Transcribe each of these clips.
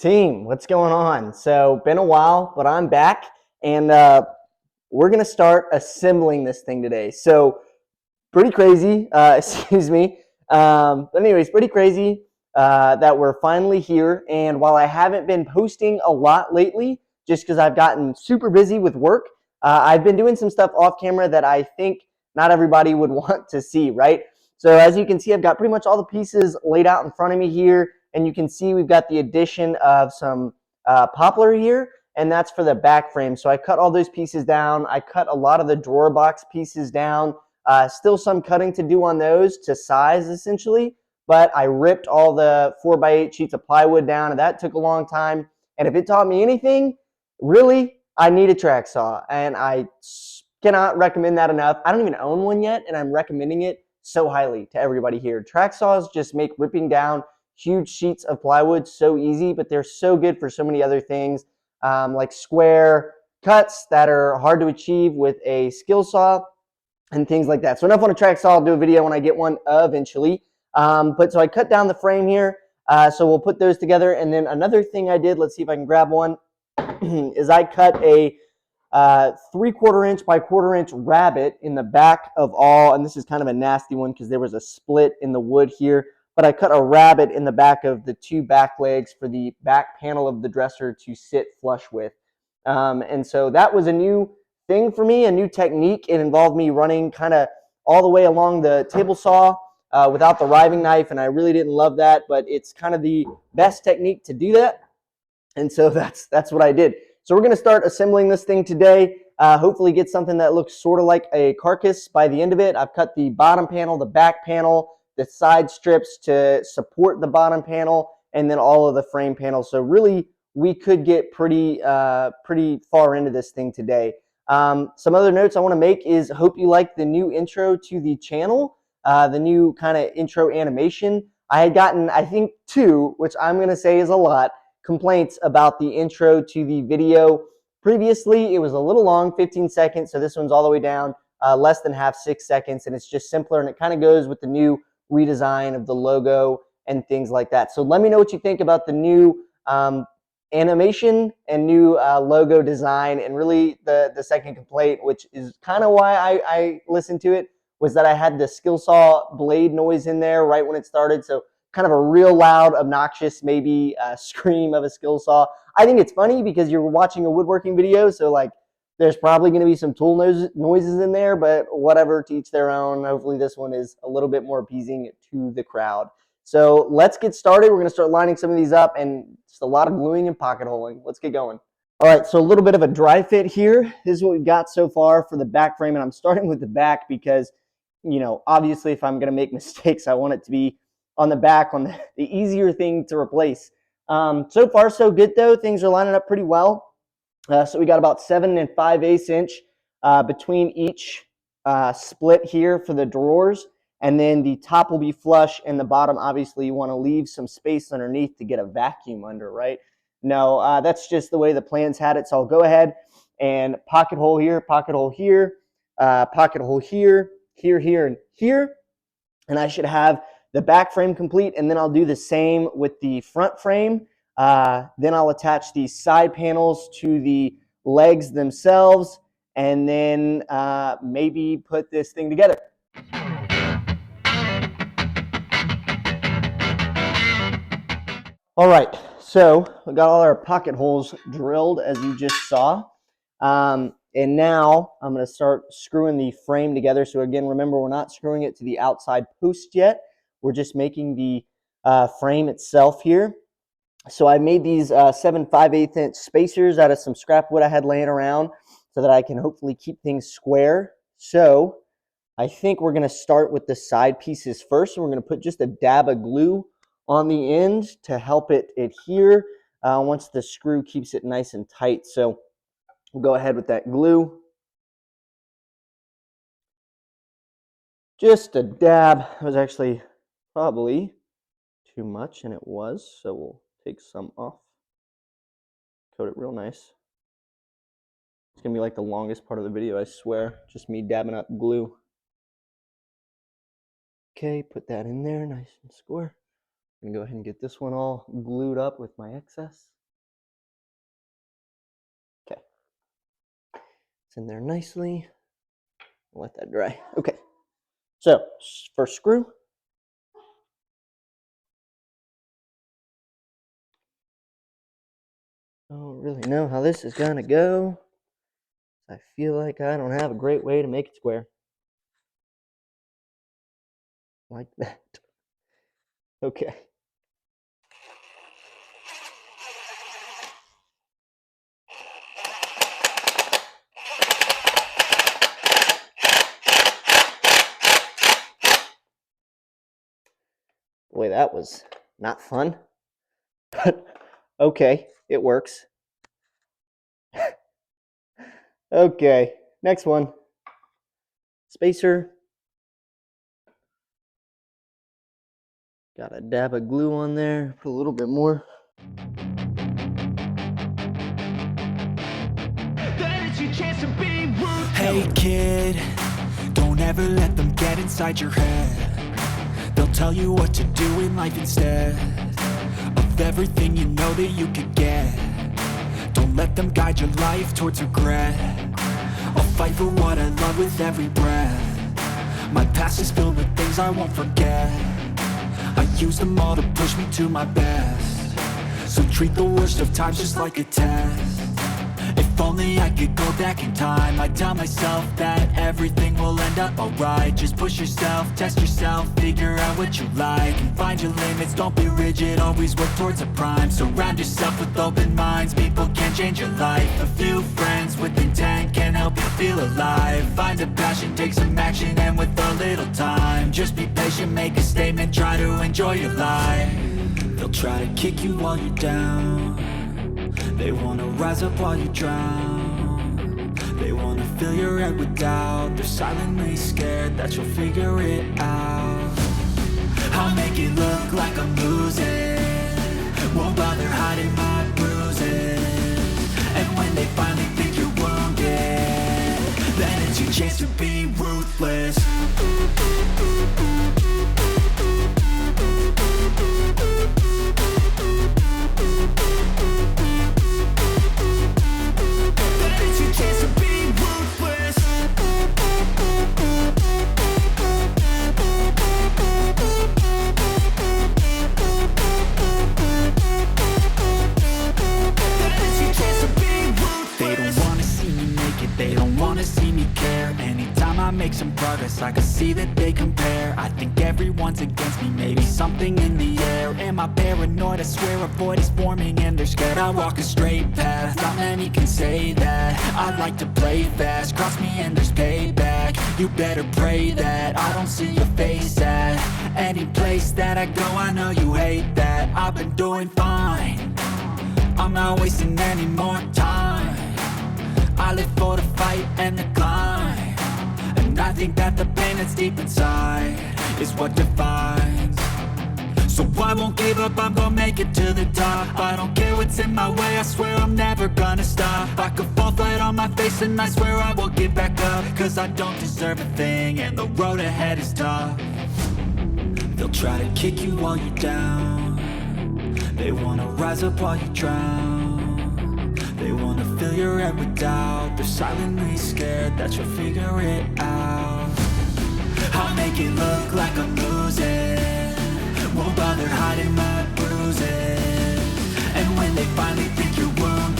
Team, what's going on? So, been a while, but I'm back, and we're gonna start assembling this thing today. So, pretty crazy, excuse me. But anyways, pretty crazy that we're finally here. And while I haven't been posting a lot lately, just because I've gotten super busy with work, I've been doing some stuff off camera that I think not everybody would want to see, right? So as you can see, I've got pretty much all the pieces laid out in front of me here, and you can see we've got the addition of some poplar here, and that's for the back frame. So I cut all those pieces down. I cut a lot of the drawer box pieces down. Still some cutting to do on those to size essentially, but I ripped all the 4x8 sheets of plywood down, and that took a long time. And if it taught me anything, really, I need a track saw, and I cannot recommend that enough. I don't even own one yet, and I'm recommending it so highly to everybody here. Track saws just make ripping down huge sheets of plywood so easy, but they're so good for so many other things, like square cuts that are hard to achieve with a skill saw and things like that. So enough on a track saw. I'll do a video when I get one eventually. But so I cut down the frame here. So we'll put those together. And then another thing I did, let's see if I can grab one, is I cut a 3/4 inch by 1/4 inch rabbet in the back of all, and this is kind of a nasty one because there was a split in the wood here, but I cut a rabbet in the back of the two back legs for the back panel of the dresser to sit flush with. And so that was a new thing for me, a new technique. It involved me running kind of all the way along the table saw without the riving knife, and I really didn't love that, but it's kind of the best technique to do that. And so that's what I did. So we're going to start assembling this thing today. Hopefully get something that looks sort of like a carcass by the end of it. I've cut the bottom panel, the back panel, the side strips to support the bottom panel, and then all of the frame panels. So really, we could get pretty far into this thing today. Some other notes I want to make is hope you like the new intro to the channel, the new kind of intro animation. I had gotten, I think, 2, which I'm going to say is a lot, complaints about the intro to the video. Previously, it was a little long, 15 seconds, so this one's all the way down, less than half, 6 seconds, and it's just simpler, and it kind of goes with the new redesign of the logo and things like that. So let me know what you think about the new animation and new logo design. And really the second complaint, which is kind of why I listened to it, was that I had the skill saw blade noise in there right when it started. So kind of a real loud, obnoxious, maybe scream of a skill saw. I think it's funny because you're watching a woodworking video, so like there's probably going to be some tool noises in there, but whatever, to each their own. Hopefully this one is a little bit more appeasing to the crowd. So let's get started. We're going to start lining some of these up, and just a lot of gluing and pocket holing. Let's get going. All right, so a little bit of a dry fit here. This is what we've got so far for the back frame, and I'm starting with the back because, you know, obviously if I'm going to make mistakes, I want it to be on the back, on the easier thing to replace. So far, so good though. Things are lining up pretty well. So we got about 7 5/8 inch between each split here for the drawers. And then the top will be flush, and the bottom, obviously, you want to leave some space underneath to get a vacuum under, right? No, that's just the way the plans had it. So I'll go ahead and pocket hole here, pocket hole here, pocket hole here, here, here, and here. And I should have the back frame complete, and then I'll do the same with the front frame. Then I'll attach these side panels to the legs themselves, and then maybe put this thing together. All right, so we got all our pocket holes drilled, as you just saw. And now I'm going to start screwing the frame together. So again, remember, we're not screwing it to the outside post yet. We're just making the frame itself here. So I made these 7 5/8 inch spacers out of some scrap wood I had laying around so that I can hopefully keep things square. So I think we're going to start with the side pieces first. We're going to put just a dab of glue on the end to help it adhere once the screw keeps it nice and tight. So we'll go ahead with that glue. Just a dab. It was actually probably too much, and it was. So we'll take some off. Coat it real nice. It's going to be like the longest part of the video, I swear. Just me dabbing up glue. Okay, put that in there nice and square. I'm going to go ahead and get this one all glued up with my excess. It's in there nicely. Let that dry. Okay. So first screw. I don't really know how this is gonna go. I feel like I don't have a great way to make it square. Like that. Okay. Boy, that was not fun. But okay, it works. Okay, next one. Spacer. Got a dab of glue on there. Put a little bit more. Hey kid, don't ever let them get inside your head. They'll tell you what to do in life instead of everything you know that you could get. Don't let them guide your life towards regret. I'll fight for what I love with every breath. My past is filled with things I won't forget. I use them all to push me to my best. So treat the worst of times just like a test. If only I could go back in time, I'd tell myself that everything will end up alright. Just push yourself, test yourself, figure out what you like, and find your limits, don't be rigid, always work towards a prime. Surround yourself with open minds, people can change your life. A few friends with intent can help you feel alive. Find a passion, take some action, and with a little time, just be patient, make a statement, try to enjoy your life. They'll try to kick you while you're down. They wanna rise up while you drown. They wanna fill your head with doubt. They're silently scared that you'll figure it out. I'll make it look like I'm losing. Won't bother hiding my bruises. And when they finally think you're wounded, then it's your chance to be ruthless. Make some progress, I can see that they compare. I think everyone's against me, maybe something in the air. Am I paranoid? I swear a void is forming and they're scared. I walk a straight path, not many can say that. I like to play fast, cross me and there's payback. You better pray that I don't see your face at any place that I go. I know you hate that. I've been doing fine, I'm not wasting any more time. I live for the fight and the climb. And I think that the pain that's deep inside is what defines. So I won't give up, I'm gonna make it to the top. I don't care what's in my way, I swear I'm never gonna stop. I could fall flat on my face and I swear I will get back up. Cause I don't deserve a thing and the road ahead is tough. They'll try to kick you while you're down. They wanna rise up while you drown. They wanna fill your head with doubt. They're silently scared that you'll figure it out. I'll make it look like I'm losing. Won't bother hiding my bruises. And when they finally think you're wounded,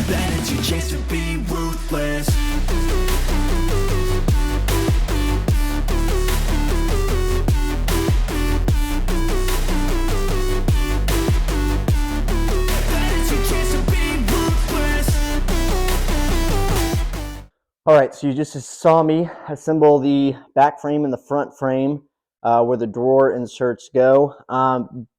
then it's your chance to be ruthless. All right, so you just saw me assemble the back frame and the front frame where the drawer inserts go.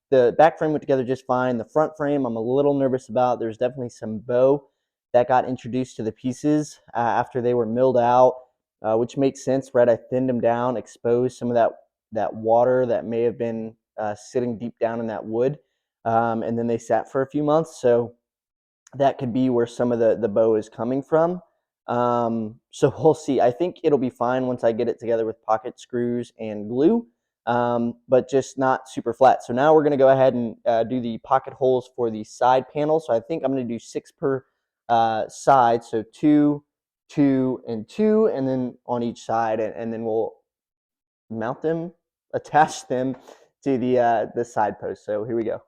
The back frame went together just fine. The front frame I'm a little nervous about. There's definitely some bow that got introduced to the pieces after they were milled out, which makes sense, right? I thinned them down, exposed some of that water that may have been sitting deep down in that wood, and then they sat for a few months. So that could be where some of the bow is coming from. So we'll see. I think it'll be fine once I get it together with pocket screws and glue, but just not super flat. So now we're going to go ahead and do the pocket holes for the side panel. So I think I'm going to do 6 per side. So 2 2 and 2, and then on each side, and then we'll mount them, attach them to the side post. So here we go.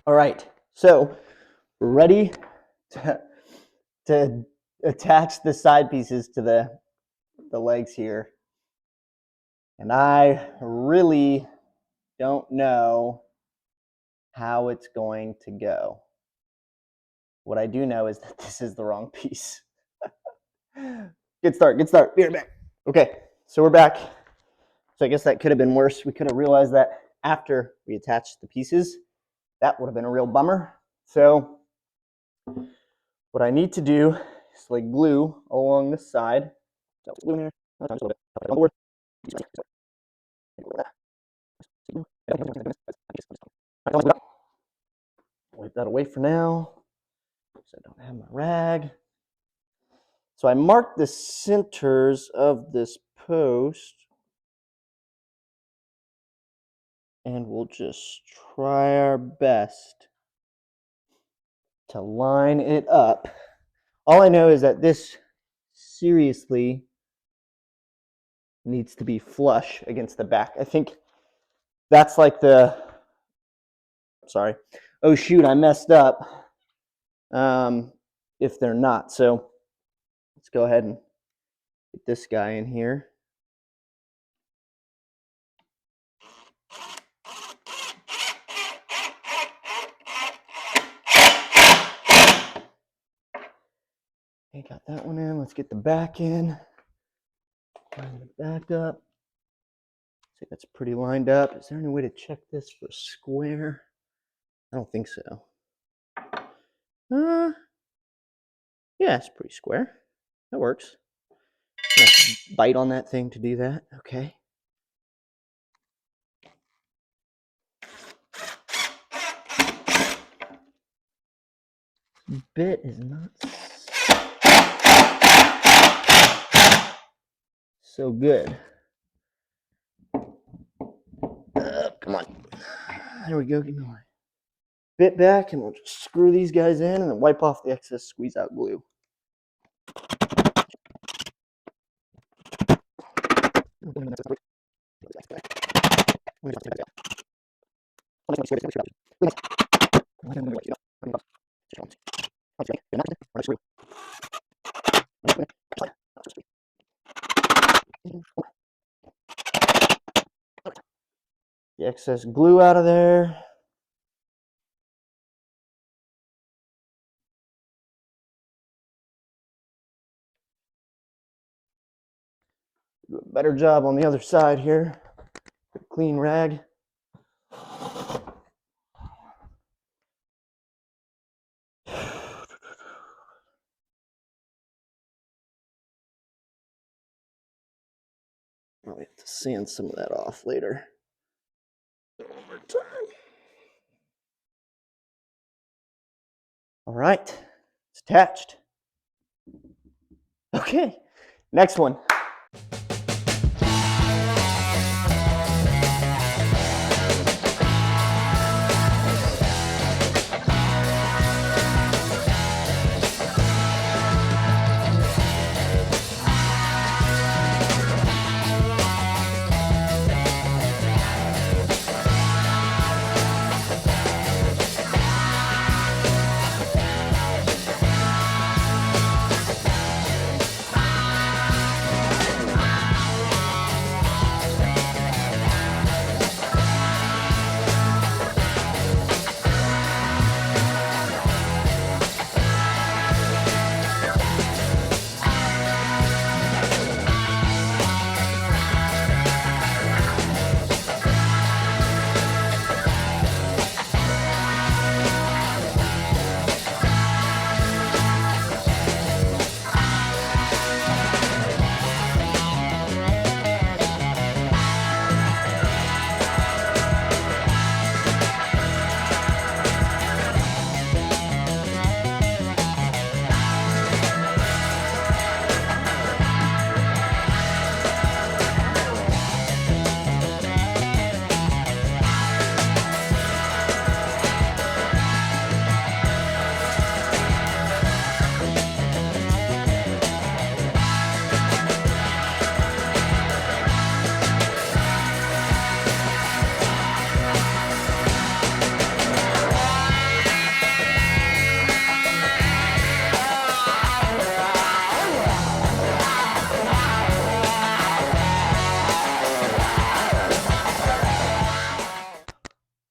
All right, so we're ready to attach the side pieces to the legs here. And I really don't know how it's going to go. What I do know is that this is the wrong piece. Good start, good start. Be right back. Okay, so we're back. So I guess that could have been worse. We could have realized that after we attached the pieces. That would have been a real bummer. So what I need to do is lay glue along the side. Wipe that away for now, because I don't have my rag. So I marked the centers of this post, and we'll just try our best to line it up. All I know is that this seriously needs to be flush against the back. I think that's like sorry. Oh shoot, I messed up. If they're not. So let's go ahead and get this guy in here. Okay, got that one in. Let's get the back in. Line the back up. See, that's pretty lined up. Is there any way to check this for square? I don't think so. Yeah, it's pretty square. That works. I have to bite on that thing to do that. Okay. Bit is not so good. Come on. There we go. Give me my bit back, and we'll just screw these guys in and then wipe off the excess squeeze out glue. The excess glue out of there. Do a better job on the other side here. Clean rag. Probably have to sand some of that off later. One more time. All right, it's attached. Okay, next one.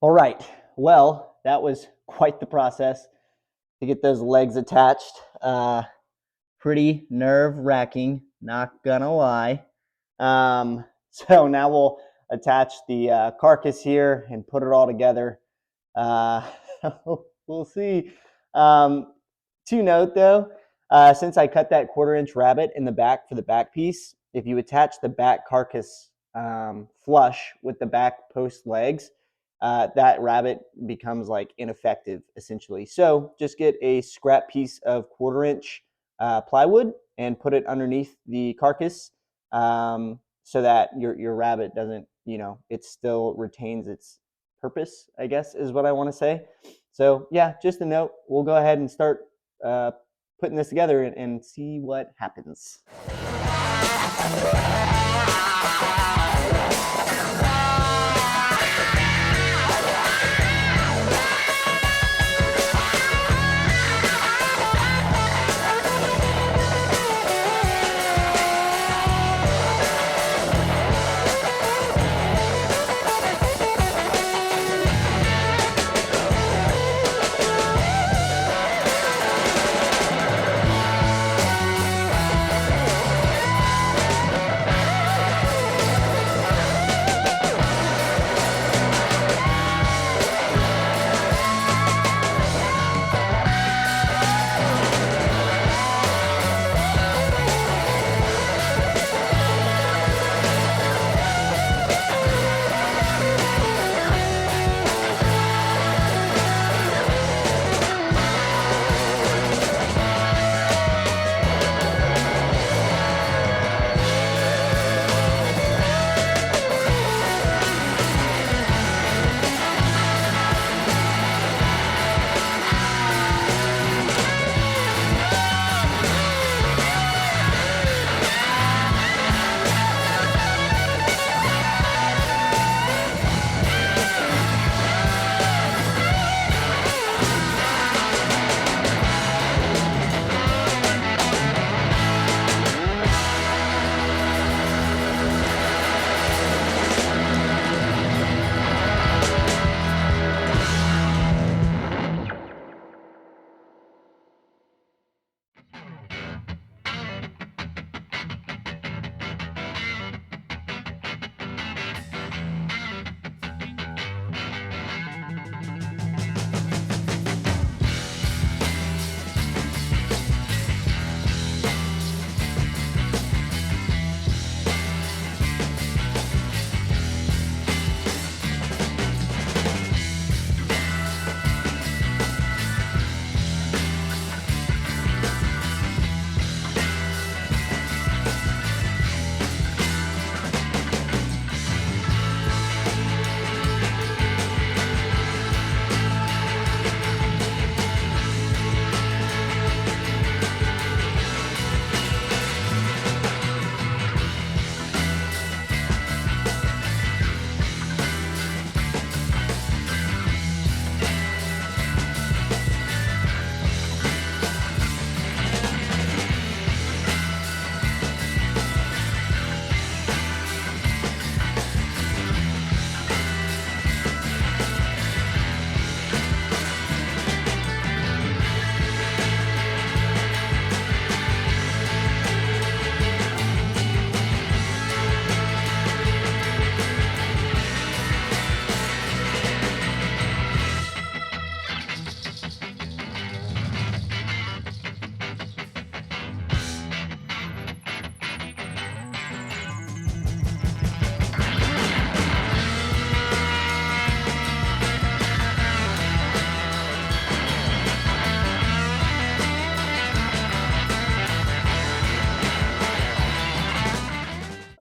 All right, well, that was quite the process to get those legs attached. Pretty nerve-wracking, not gonna lie. So now we'll attach the carcass here and put it all together. Uh, we'll see. Um, to note though, since I cut that 1/4 inch rabbet in the back for the back piece, if you attach the back carcass flush with the back post legs, that rabbet becomes like ineffective essentially. So just get a scrap piece of 1/4 inch plywood and put it underneath the carcass, so that your rabbet doesn't, it still retains its purpose, I guess is what I want to say. So yeah, just a note. We'll go ahead and start uh, putting this together and see what happens.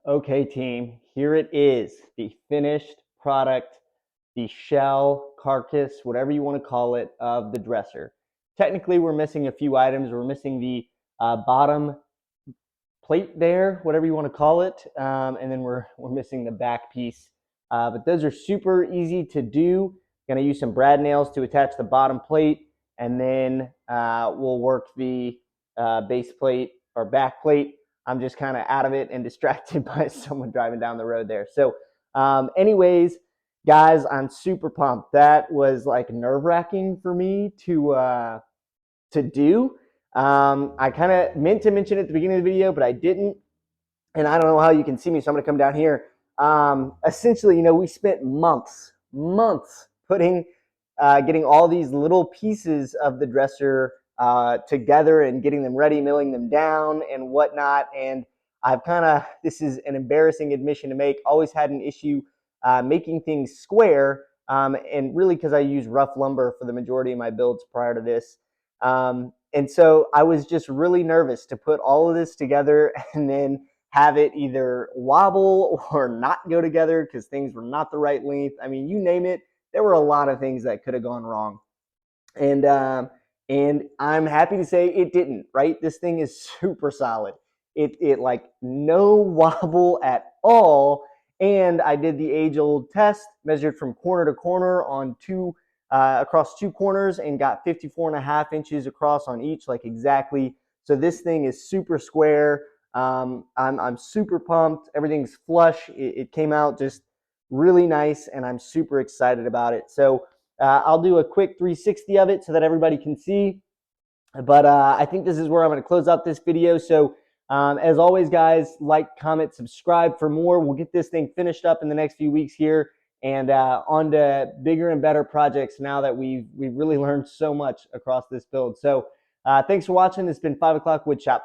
Okay, team, here it is, the finished product, the shell, carcass, whatever you want to call it, of the dresser. Technically, we're missing a few items. We're missing the bottom plate there, whatever you want to call it, and then we're missing the back piece. But those are super easy to do. Going to use some brad nails to attach the bottom plate, and then we'll work the base plate or back plate. I'm just kind of out of it and distracted by someone driving down the road there. So anyways, guys, I'm super pumped. That was like nerve-wracking for me to do. I kind of meant to mention it at the beginning of the video, but I didn't. And I don't know how you can see me, so I'm going to come down here. Essentially, we spent months getting all these little pieces of the dresser together and getting them ready, milling them down and whatnot. And this is an embarrassing admission to make, always had an issue making things square. And really because I use rough lumber for the majority of my builds prior to this. And so I was just really nervous to put all of this together and then have it either wobble or not go together because things were not the right length. I mean, you name it, there were a lot of things that could have gone wrong. And I'm happy to say it didn't, right? This thing is super solid. It like no wobble at all. And I did the age-old test, measured from corner to corner on across two corners, and got 54.5 inches across on each, like exactly. So this thing is super square. I'm super pumped. Everything's flush. It came out just really nice, and I'm super excited about it. So I'll do a quick 360 of it so that everybody can see. But I think this is where I'm going to close out this video. So as always, guys, like, comment, subscribe for more. We'll get this thing finished up in the next few weeks here, and on to bigger and better projects now that we've really learned so much across this build. So thanks for watching. This has been 5 o'clock Woodshop.